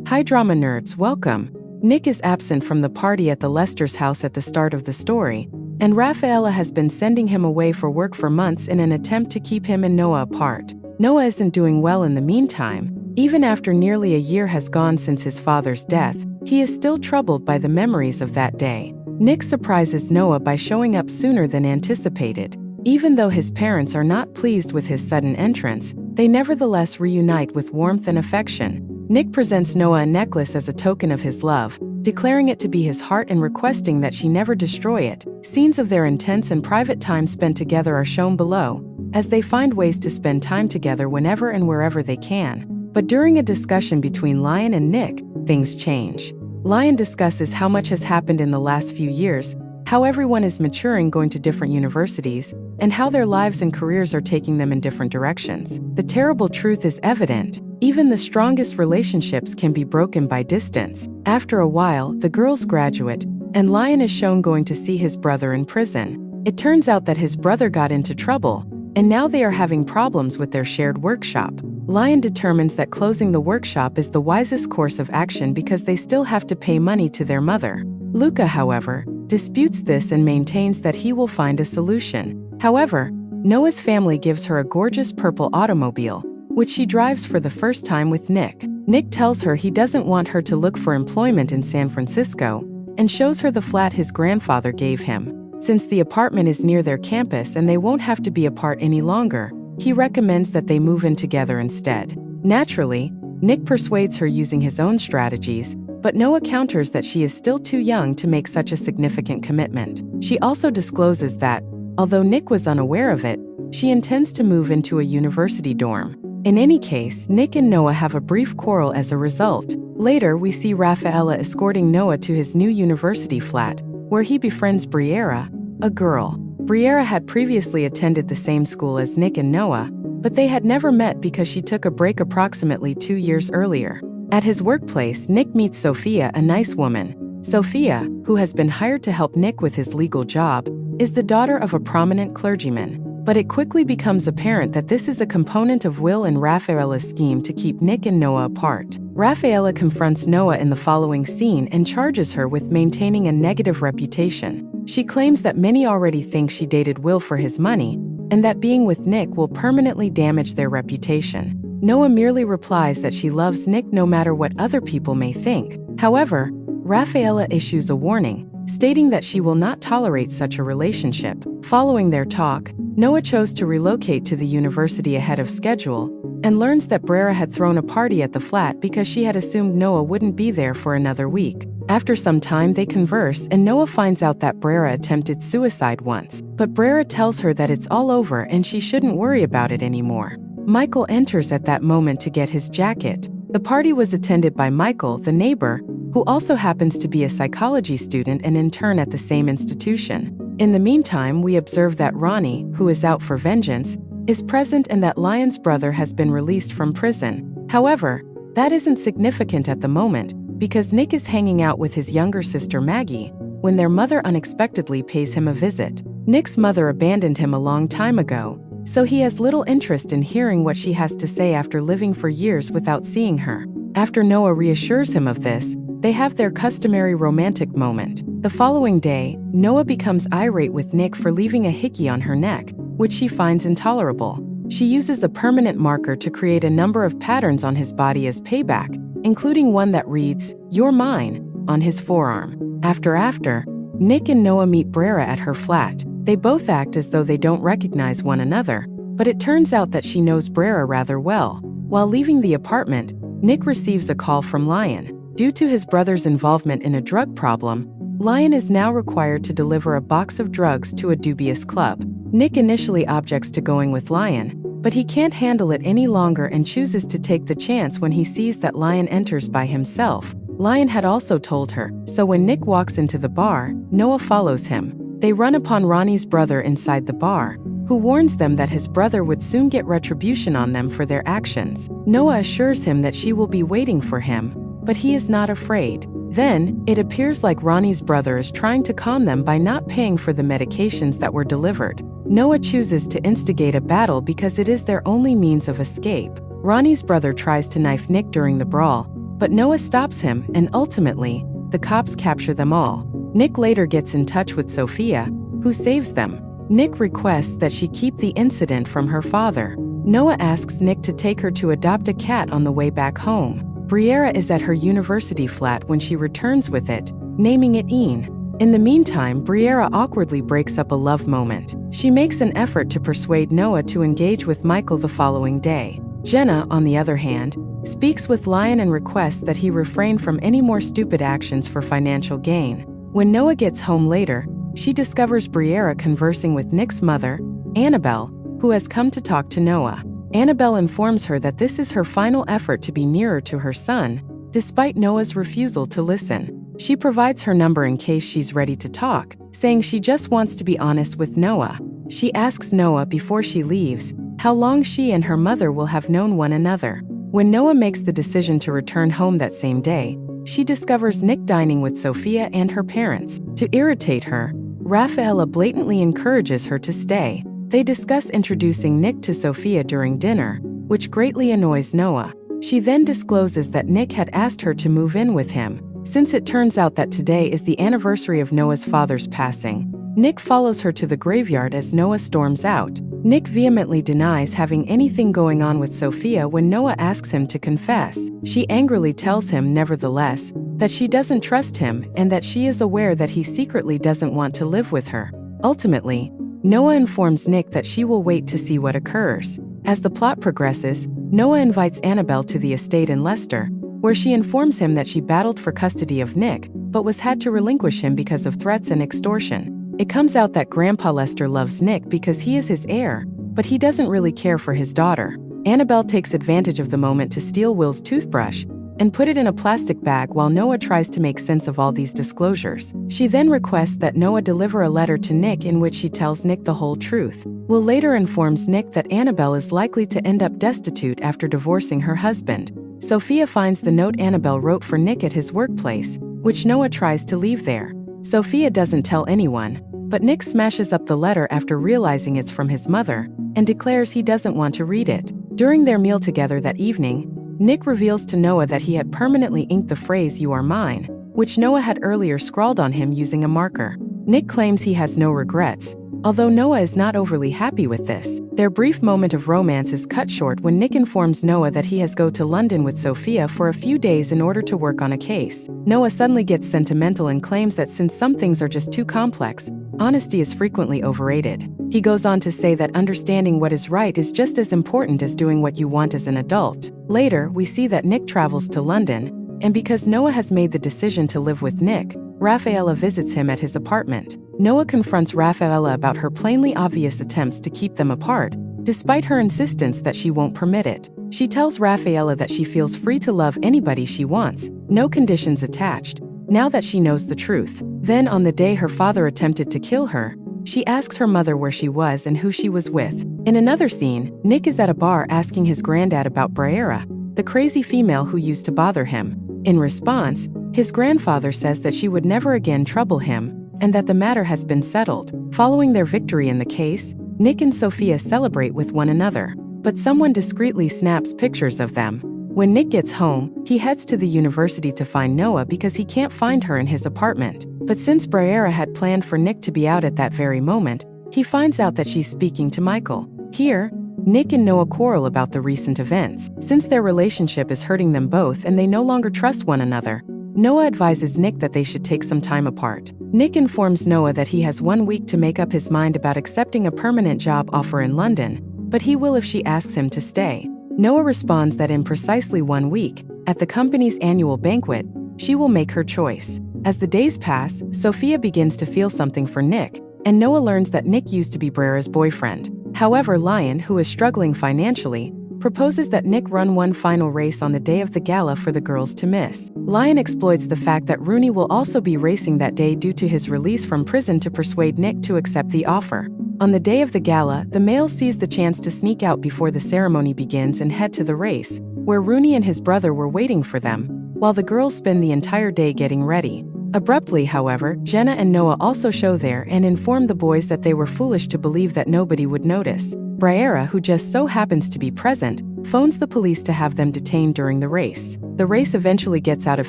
Hi drama nerds, welcome. Nick is absent from the party at the Lester's house at the start of the story, and Rafaela has been sending him away for work for months in an attempt to keep him and Noah apart. Noah isn't doing well in the meantime. Even after nearly a year has gone since his father's death, he is still troubled by the memories of that day. Nick surprises Noah by showing up sooner than anticipated. Even though his parents are not pleased with his sudden entrance, they nevertheless reunite with warmth and affection. Nick presents Noah a necklace as a token of his love, declaring it to be his heart and requesting that she never destroy it. Scenes of their intense and private time spent together are shown below, as they find ways to spend time together whenever and wherever they can. But during a discussion between Lion and Nick, things change. Lion discusses how much has happened in the last few years, how everyone is maturing going to different universities, and how their lives and careers are taking them in different directions. The terrible truth is evident. Even the strongest relationships can be broken by distance. After a while, the girls graduate, and Lion is shown going to see his brother in prison. It turns out that his brother got into trouble, and now they are having problems with their shared workshop. Lion determines that closing the workshop is the wisest course of action because they still have to pay money to their mother. Luca, however, disputes this and maintains that he will find a solution. However, Noah's family gives her a gorgeous purple automobile, which she drives for the first time with Nick. Nick tells her he doesn't want her to look for employment in San Francisco and shows her the flat his grandfather gave him. Since the apartment is near their campus and they won't have to be apart any longer, he recommends that they move in together instead. Naturally, Nick persuades her using his own strategies, but Noah counters that she is still too young to make such a significant commitment. She also discloses that, although Nick was unaware of it, she intends to move into a university dorm. In any case, Nick and Noah have a brief quarrel as a result. Later, we see Rafaela escorting Noah to his new university flat, where he befriends Briera, a girl. Briera had previously attended the same school as Nick and Noah, but they had never met because she took a break approximately 2 years earlier. At his workplace, Nick meets Sophia, a nice woman. Sophia, who has been hired to help Nick with his legal job, is the daughter of a prominent clergyman. But it quickly becomes apparent that this is a component of Will and Rafaela's scheme to keep Nick and Noah apart. Rafaela confronts Noah in the following scene and charges her with maintaining a negative reputation. She claims that many already think she dated Will for his money, and that being with Nick will permanently damage their reputation. Noah merely replies that she loves Nick no matter what other people may think. However, Rafaela issues a warning, stating that she will not tolerate such a relationship. Following their talk, Noah chose to relocate to the university ahead of schedule and learns that Briera had thrown a party at the flat because she had assumed Noah wouldn't be there for another week. After some time, they converse and Noah finds out that Briera attempted suicide once, but Briera tells her that it's all over and she shouldn't worry about it anymore. Michael enters at that moment to get his jacket. The party was attended by Michael, the neighbor, who also happens to be a psychology student and intern at the same institution. In the meantime, we observe that Ronnie, who is out for vengeance, is present and that Lion's brother has been released from prison. However, that isn't significant at the moment because Nick is hanging out with his younger sister Maggie when their mother unexpectedly pays him a visit. Nick's mother abandoned him a long time ago, so he has little interest in hearing what she has to say after living for years without seeing her. After Noah reassures him of this, they have their customary romantic moment. The following day, Noah becomes irate with Nick for leaving a hickey on her neck, which she finds intolerable. She uses a permanent marker to create a number of patterns on his body as payback, including one that reads, "You're mine," on his forearm. After, Nick and Noah meet Briera at her flat. They both act as though they don't recognize one another, but it turns out that she knows Briera rather well. While leaving the apartment, Nick receives a call from Lion. Due to his brother's involvement in a drug problem, Lion is now required to deliver a box of drugs to a dubious club. Nick initially objects to going with Lion, but he can't handle it any longer and chooses to take the chance when he sees that Lion enters by himself. Lion had also told her, so when Nick walks into the bar, Noah follows him. They run upon Ronnie's brother inside the bar, who warns them that his brother would soon get retribution on them for their actions. Noah assures him that she will be waiting for him, but he is not afraid. Then, it appears like Ronnie's brother is trying to calm them by not paying for the medications that were delivered. Noah chooses to instigate a battle because it is their only means of escape. Ronnie's brother tries to knife Nick during the brawl, but Noah stops him, and ultimately, the cops capture them all. Nick later gets in touch with Sophia, who saves them. Nick requests that she keep the incident from her father. Noah asks Nick to take her to adopt a cat on the way back home. Briera is at her university flat when she returns with it, naming it Ian. In the meantime, Briera awkwardly breaks up a love moment. She makes an effort to persuade Noah to engage with Michael the following day. Jenna, on the other hand, speaks with Lion and requests that he refrain from any more stupid actions for financial gain. When Noah gets home later, she discovers Briera conversing with Nick's mother, Annabelle, who has come to talk to Noah. Annabelle informs her that this is her final effort to be nearer to her son, despite Noah's refusal to listen. She provides her number in case she's ready to talk, saying she just wants to be honest with Noah. She asks Noah before she leaves how long she and her mother will have known one another. When Noah makes the decision to return home that same day, she discovers Nick dining with Sophia and her parents. To irritate her, Rafaela blatantly encourages her to stay. They discuss introducing Nick to Sophia during dinner, which greatly annoys Noah. She then discloses that Nick had asked her to move in with him, since it turns out that today is the anniversary of Noah's father's passing. Nick follows her to the graveyard as Noah storms out. Nick vehemently denies having anything going on with Sophia when Noah asks him to confess. She angrily tells him, nevertheless, that she doesn't trust him and that she is aware that he secretly doesn't want to live with her. Ultimately, Noah informs Nick that she will wait to see what occurs. As the plot progresses, Noah invites Annabelle to the estate in Leicester, where she informs him that she battled for custody of Nick, but was had to relinquish him because of threats and extortion. It comes out that Grandpa Lester loves Nick because he is his heir, but he doesn't really care for his daughter. Annabelle takes advantage of the moment to steal Will's toothbrush and put it in a plastic bag while Noah tries to make sense of all these disclosures. She then requests that Noah deliver a letter to Nick in which she tells Nick the whole truth. Will later informs Nick that Annabelle is likely to end up destitute after divorcing her husband. Sophia finds the note Annabelle wrote for Nick at his workplace, which Noah tries to leave there. Sophia doesn't tell anyone, but Nick smashes up the letter after realizing it's from his mother and declares he doesn't want to read it. During their meal together that evening, Nick reveals to Noah that he had permanently inked the phrase "You are mine," which Noah had earlier scrawled on him using a marker. Nick claims he has no regrets, although Noah is not overly happy with this. Their brief moment of romance is cut short when Nick informs Noah that he has to go to London with Sophia for a few days in order to work on a case. Noah suddenly gets sentimental and claims that since some things are just too complex, honesty is frequently overrated. He goes on to say that understanding what is right is just as important as doing what you want as an adult. Later, we see that Nick travels to London, and because Noah has made the decision to live with Nick, Rafaela visits him at his apartment. Noah confronts Rafaela about her plainly obvious attempts to keep them apart, despite her insistence that she won't permit it. She tells Rafaela that she feels free to love anybody she wants, no conditions attached, now that she knows the truth. Then, on the day her father attempted to kill her, she asks her mother where she was and who she was with. In another scene, Nick is at a bar asking his granddad about Briera, the crazy female who used to bother him. In response, his grandfather says that she would never again trouble him and that the matter has been settled. Following their victory in the case, Nick and Sophia celebrate with one another, but someone discreetly snaps pictures of them. When Nick gets home, he heads to the university to find Noah because he can't find her in his apartment. But since Briera had planned for Nick to be out at that very moment, he finds out that she's speaking to Michael. Here, Nick and Noah quarrel about the recent events. Since their relationship is hurting them both and they no longer trust one another, Noah advises Nick that they should take some time apart. Nick informs Noah that he has 1 week to make up his mind about accepting a permanent job offer in London, but he will if she asks him to stay. Noah responds that in precisely 1 week, at the company's annual banquet, she will make her choice. As the days pass, Sophia begins to feel something for Nick, and Noah learns that Nick used to be Briera's boyfriend. However, Lion, who is struggling financially, proposes that Nick run one final race on the day of the gala for the girls to miss. Lion exploits the fact that Rooney will also be racing that day due to his release from prison to persuade Nick to accept the offer. On the day of the gala, the male sees the chance to sneak out before the ceremony begins and head to the race, where Rooney and his brother were waiting for them, while the girls spend the entire day getting ready. Abruptly, however, Jenna and Noah also show there and inform the boys that they were foolish to believe that nobody would notice. Briera, who just so happens to be present, phones the police to have them detained during the race. The race eventually gets out of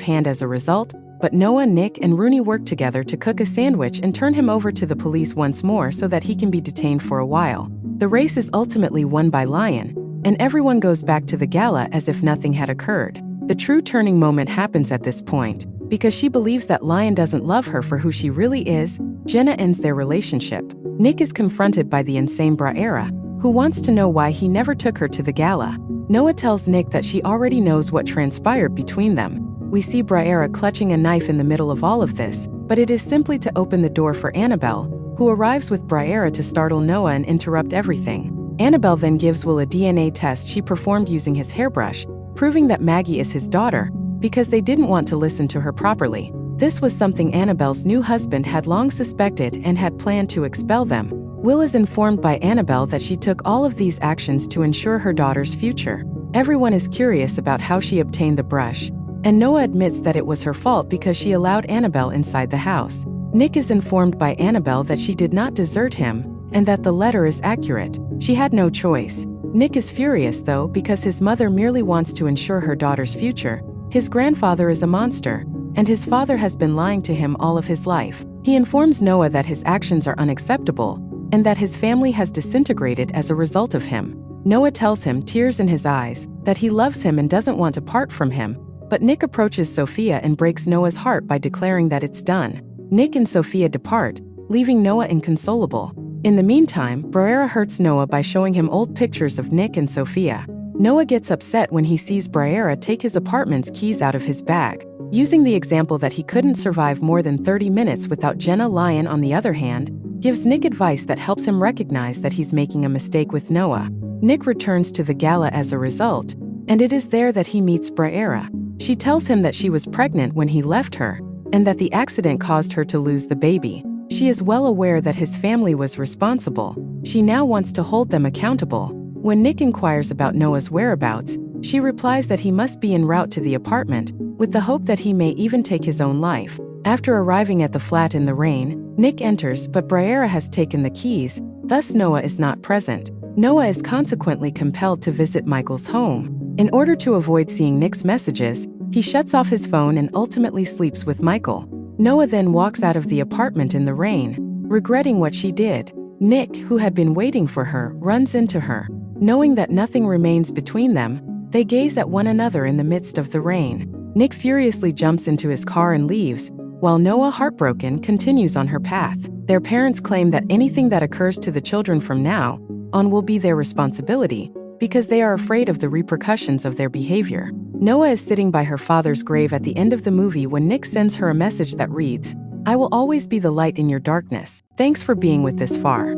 hand as a result, but Noah, Nick, and Rooney work together to cook a sandwich and turn him over to the police once more so that he can be detained for a while. The race is ultimately won by Lion, and everyone goes back to the gala as if nothing had occurred. The true turning moment happens at this point. Because she believes that Lion doesn't love her for who she really is, Jenna ends their relationship. Nick is confronted by the insane Braera, who wants to know why he never took her to the gala. Noah tells Nick that she already knows what transpired between them. We see Braera clutching a knife in the middle of all of this, but it is simply to open the door for Annabelle, who arrives with Braera to startle Noah and interrupt everything. Annabelle then gives Will a DNA test she performed using his hairbrush, proving that Maggie is his daughter, because they didn't want to listen to her properly. This was something Annabelle's new husband had long suspected and had planned to expel them. Will is informed by Annabelle that she took all of these actions to ensure her daughter's future. Everyone is curious about how she obtained the brush, and Noah admits that it was her fault because she allowed Annabelle inside the house. Nick is informed by Annabelle that she did not desert him, and that the letter is accurate. She had no choice. Nick is furious though because his mother merely wants to ensure her daughter's future. His grandfather is a monster, and his father has been lying to him all of his life. He informs Noah that his actions are unacceptable, and that his family has disintegrated as a result of him. Noah tells him, tears in his eyes, that he loves him and doesn't want to part from him, but Nick approaches Sophia and breaks Noah's heart by declaring that it's done. Nick and Sophia depart, leaving Noah inconsolable. In the meantime, Braera hurts Noah by showing him old pictures of Nick and Sophia. Noah gets upset when he sees Braera take his apartment's keys out of his bag. Using the example that he couldn't survive more than 30 minutes without Jenna, Lion, on the other hand, gives Nick advice that helps him recognize that he's making a mistake with Noah. Nick returns to the gala as a result, and it is there that he meets Braera. She tells him that she was pregnant when he left her, and that the accident caused her to lose the baby. She is well aware that his family was responsible. She now wants to hold them accountable. When Nick inquires about Noah's whereabouts, she replies that he must be en route to the apartment, with the hope that he may even take his own life. After arriving at the flat in the rain, Nick enters, but Braera has taken the keys, thus Noah is not present. Noah is consequently compelled to visit Michael's home. In order to avoid seeing Nick's messages, he shuts off his phone and ultimately sleeps with Michael. Noah then walks out of the apartment in the rain, regretting what she did. Nick, who had been waiting for her, runs into her. Knowing that nothing remains between them, they gaze at one another in the midst of the rain. Nick furiously jumps into his car and leaves, while Noah, heartbroken, continues on her path. Their parents claim that anything that occurs to the children from now on will be their responsibility, because they are afraid of the repercussions of their behavior. Noah is sitting by her father's grave at the end of the movie when Nick sends her a message that reads, "I will always be the light in your darkness. Thanks for being with this far."